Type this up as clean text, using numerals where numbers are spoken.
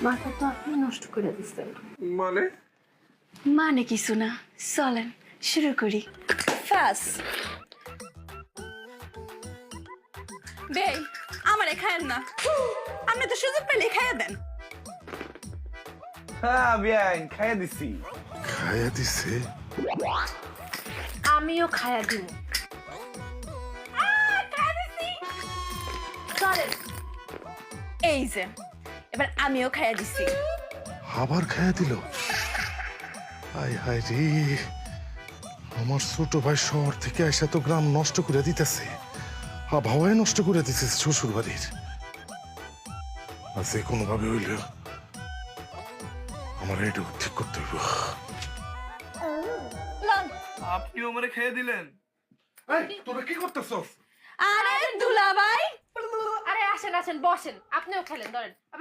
মাথা তো আপনি নষ্ট করে দিচ্ছেন। মানে মানে কিছু না, চলেন শুরু করি। ফার্স্ট বেই আমারে খায়েন না, আপনি তো সুযোগ পেলে খাইয়া দেন। হ্যাঁ বিয়ান খাইয়া দিছি। খাইয়া দিছে? আমিও খায়া দিব। চলেন, এই যে এবার আমিও খাইয়া দিছি। আবার খাইয়া দিল? হায় হায় রে, আমার ছোট ভাই শহর থেকে আইসা তো গ্রাম নষ্ট করে দিতেছে, আবহাওয়ায় নষ্ট করে দিতেছে শ্বশুর বাড়ির। আর যে কোনো ভাবে হইল আমার এটা ঠিক করতে হইব। আপনিও আমারে খেয়ে দিলেন। তোরা কি করতেছস? আরে দুলাভাই, আরে আসেন আসেন বসেন, আপনিও খেলেন, ধরেন।